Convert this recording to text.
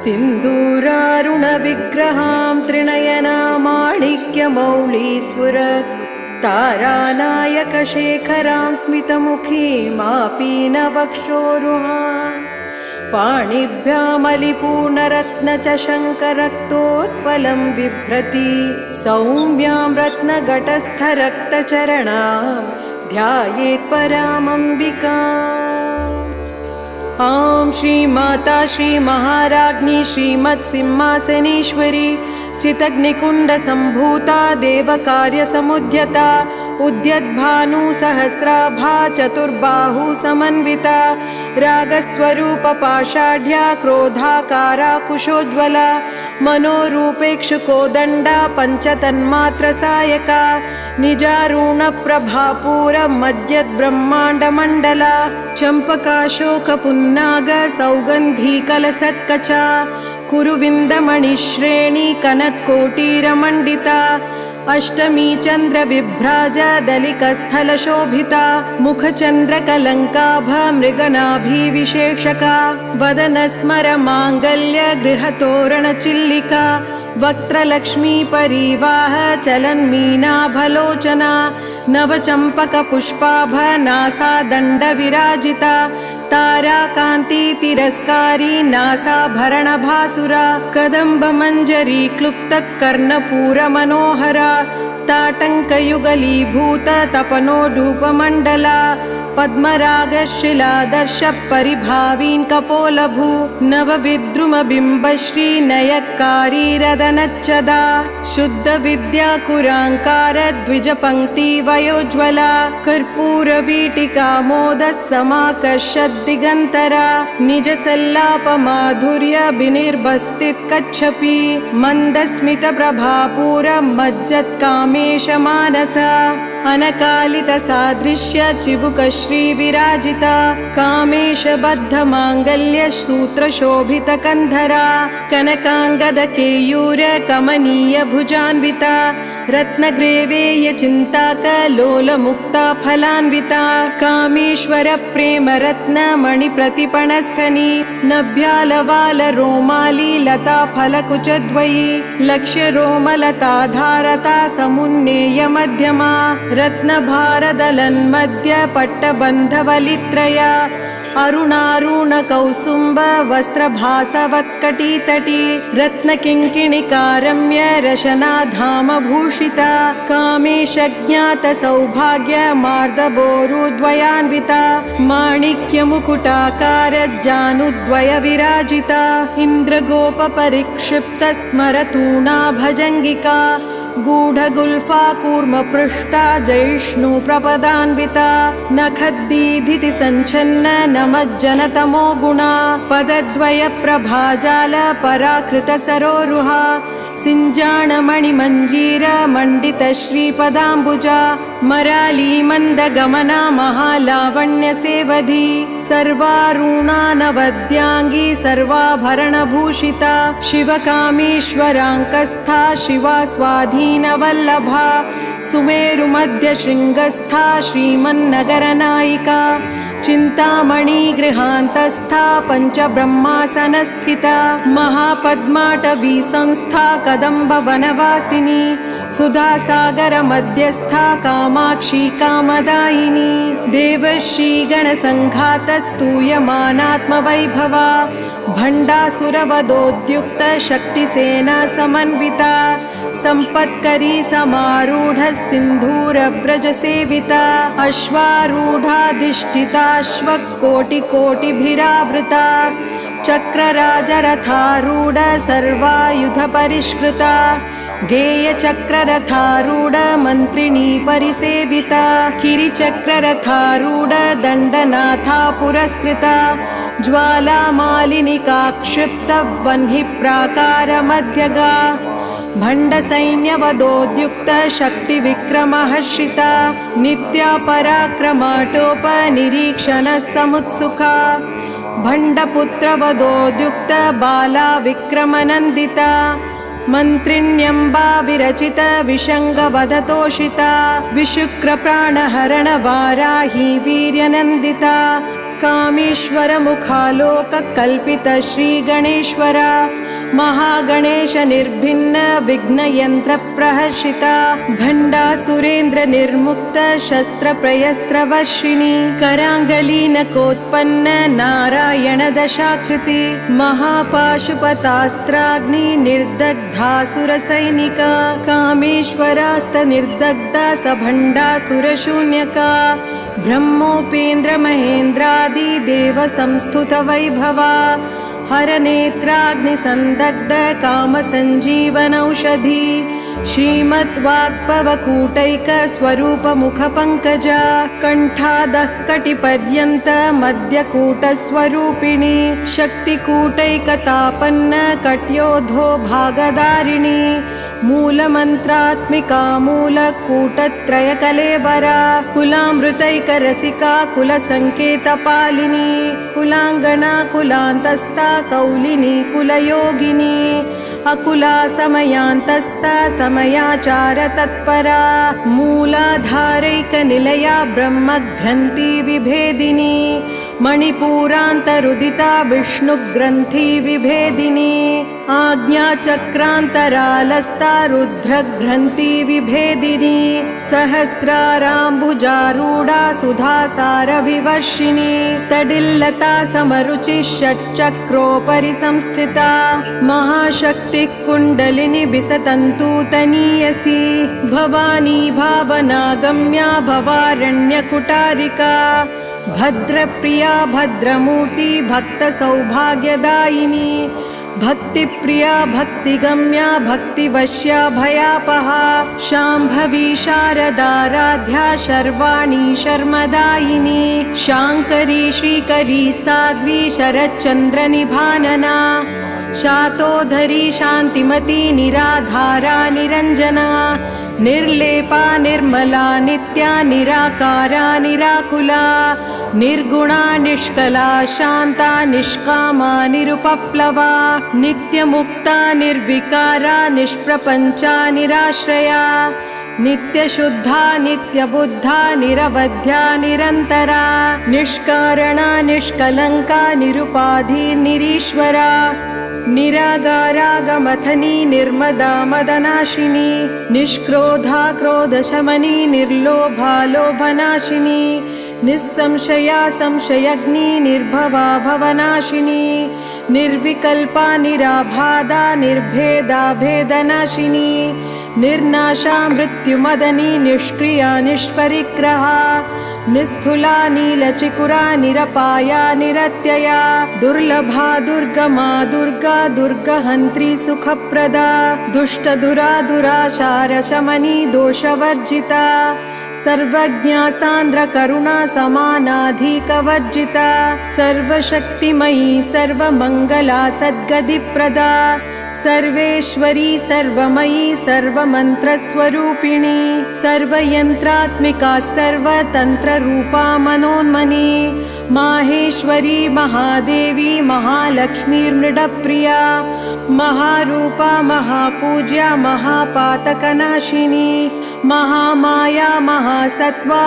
सिन्दूरारुणविग्रहां त्रिनयनामाणिक्यमौळीस्फुरत् तारानायकशेखरां स्मितमुखीमापीनवक्षोरुहां पाणिभ्यामलिपूर्णरत्नचषङ्करक्तोत्पलं बिभ्रति सौम्यां रत्नघटस्थरक्तचरणां ध्यायेत्परामम्बिकाम्। ॐ श्रीमाता श्रीमहाराज्ञी श्रीमत्सिंहासनेश्वरी चितग्निकुण्डसम्भूता देवकार्यसमुद्यता उद्यद्भानुसहस्राभा चतुर्बाहुसमन्विता रागस्वरूपपाषाढ्या क्रोधाकारा कुशोज्ज्वला मनोरूपेक्षुकोदण्डा पञ्चतन्मात्रसायका निजारुणप्रभापूरमद्यद्ब्रह्माण्डमण्डला चम्पकाशोकपुन्नाग सौगन्धीकलसत्कचा कुरुविन्दमणिश्रेणी कनत्कोटीरमण्डिता अष्टमी चन्द्रविभ्राज दलिकस्थलशोभिता मुखचन्द्रकलङ्काभ मृगनाभिविशेषका वदनस्मरमाङ्गल्य गृहतोरणचिल्लिका वक्त्रलक्ष्मी परिवाह चलन्मीनाभलोचना नवचम्पकपुष्पाभ नासादण्डविराजिता ताराकान्ति तिरस्कारी नासाभरणभासुरा कदम्बमञ्जरी क्लुप्तकर्णपूरमनोहरा ताटङ्कयुगलीभूत तपनोडूपमण्डला पद्मरागशिलादर्श परिभावीन् कपोलभू नवविद्रुमबिम्बश्री नयक्कारी रदनच्चदा शुद्धविद्याकुराङ्कार द्विजपङ्क्ति वयोज्ज्वला कर्पूरवीटिकामोदः समाकर्षद्दिगन्तरा निजसल्लापमाधुर्य विनिर्भस्तित्कच्छपि मन्दस्मितप्रभापूरमज्जत्कामेशमानसा अनकालितसादृश्य चिबुकश्रीविराजिता कामेशबद्धमाङ्गल्य सूत्रशोभितकन्धरा कनकाङ्गदकेयूरकमनीयभुजान्विता रत्नग्रेवेयचिन्ताकलोलमुक्ता फलान्विता कामेश्वरप्रेमरत्नमणिप्रतिपणस्थनी नभ्यालवालरोमाली लताफलकुचद्वयी लक्ष्यरोमलताधारता समुन्नेयमध्यमा रत्नभारदलन्मध्य पट्टबन्धवलित्रया अरुणारुणकौसुम्ब वस्त्रभासवत्कटीतटी रत्नकिङ्किणिकारम्य रशनाधामभूषिता कामेशज्ञातसौभाग्य मार्दबोरुद्वयान्विता माणिक्यमुकुटाकारज्जानुद्वयविराजिता इन्द्रगोपपरिक्षिप्तस्मरतूणा भजङ्गिका गूढगुल्फा कूर्मपृष्ठा जैष्णुप्रपदान्विता नखद्दीधिति सञ्छन्न नमज्जनतमो गुणा पदद्वयप्रभाजाल पराकृतसरोरुहा सिञ्जाणमणिमञ्जीर मण्डितश्रीपदाम्बुजा मराली मन्दगमना महालावण्यसेवधी सर्वारुणा नवद्याङ्गी सर्वाभरणभूषिता शिवकामेश्वराङ्कस्था शिवा स्वाधीनवल्लभा सुमेरुमध्यशृङ्गस्था श्रीमन्नगरनायिका चिन्तामणिगृहान्तस्था पञ्चब्रह्मासनस्थिता महापद्माटवी संस्था कदम्बवनवासिनी सुधासागरमध्यस्था कामाक्षी कामदायिनी देवर्षिगणसङ्घातस्तूयमानात्मवैभवा भण्डासुरवधोद्युक्त शक्तिसेना समन्विता सम्पत्करी समारूढ सिन्धूरव्रजसेविता अश्वारूढाधिष्ठिताश्वकोटिकोटिभिरावृता चक्रराजरथारूढ सर्वायुधपरिष्कृता गेयचक्ररथारूढ मन्त्रिणी परिसेविता किरिचक्ररथारूढ दण्डनाथा पुरस्कृता ज्वालामालिनिका क्षिप्त वह्निप्राकारमध्यगा भण्डसैन्यवधोद्युक्त शक्तिविक्रमहर्षिता नित्या पराक्रमाटोपनिरीक्षणः समुत्सुका भण्डपुत्रवधोद्युक्त बाला विक्रमनन्दिता मन्त्रिण्यम्बा विरचित विशङ्गवधतोषिता विशुक्रप्राणहरणवाराही वीर्यनन्दिता कामेश्वर मुखालोक कल्पित श्री गणेश्वर महागणेश निर्भिन्न विघ्न यंत्र प्रहर्षिता भंडासुरेंद्र निर्मुक्त शस्त्र प्रयस्त्र वशिनी करांगलीनकोत्पन्न नारायण दशाकृति महापाशुपतास्त्राग्नि निर्दग्धासुर सैनिका कामेश्वरास्त निर्दग्धा सभंडासुर शून्यका ब्रह्मोपेन्द्र महेन्द्रादि देव संस्तुत वैभवा हरनेत्राग्निसंदग्ध काम संजीवनौषधि श्रीमद्वाक्पवकूटैक स्वरूप मुख पंकजा कंठादः कटिपर्यंत मध्यकूट स्वरूपिणी शक्तिकूटैकतापन्न कट्योधो भागदारिणी मूलमन्त्रात्मिका मूलकूटत्रय कलेबरा कुलामृतैकरसिका कुलसंकेतपालिनी कुलांगना कुलांतस्था कौलिनी कुलयोगिनी अकुला समयांतस्था समयाचार तत्परा मूलाधारैक निलया ब्रह्मग्रंथि विभेदिनी मणिपूरान्तरुदिता विष्णुग्रंथि विभेदिनी आज्ञाचक्रान्तरालस्था रुद्रग्रंथि विभेदिनी सहस्राराम्बुजारूढा सुधासारभिवर्षिणी तडिल्लता समरुचि षट्चक्रोपरि संस्थिता महाशक्ति कुण्डलिनी विसतन्तूतनीयसी भवानी भावनागम्या भवारण्यकुटारिका भद्रप्रिया भद्रमूर्ति भक्त सौभाग्यदायिनी भक्तिप्रिया भक्तिगम्या भक्तिवश्या भयापहा शाम्भवी शारदाराध्या शर्वाणी शर्मदायिनी शाङ्करी श्रीकरी साध्वी शरच्चन्द्रनिभानना शातोधरी शान्तिमती निराधारा निरञ्जना निर्लेपा निर्मला नित्या निराकारा निराकुला निर्गुणा निष्कला शान्ता निष्कामा निरुपप्लवा नित्यमुक्ता निर्विकारा निष्प्रपञ्चा निराश्रया नित्यशुद्धा नित्यबुद्धा निरवध्या निरन्तरा निष्कारणा निष्कलङ्का निरुपाधि निरीश्वरा निरागारागमथनी निर्मदा मदनाशिनी निष्क्रोधा क्रोधशमनी निर्लोभा लोभनाशिनी निस्संशया संशयग्नि निर्भवा भवनाशिनी निर्विकल्पा निराबाधा निर्भेदा भेदनाशिनी निर्नाशा मृत्युमदनी निष्क्रिया निष्परिग्रहा निस्थूला नीलचिकुरा निरपाया निरत्यया दुर्लभा दुर्गमा दुर्गा दुर्गहन्त्री सुखप्रदा दुष्टदुरा दुराशारशमनी दोषवर्जिता सर्वज्ञा सान्द्र करुणा समानाधिकवर्जिता सर्वशक्तिमयी सर्वमङ्गला सद्गतिप्रदा सर्वेश्वरी सर्वमयी सर्वमन्त्रस्वरूपिणी सर्वयन्त्रात्मिका सर्वतन्त्ररूपा मनोन्मनी माहेश्वरी महादेवी महालक्ष्मीर्मृडप्रिया महारूपा महापूज्या महापातकनाशिनी महामाया महासत्त्वा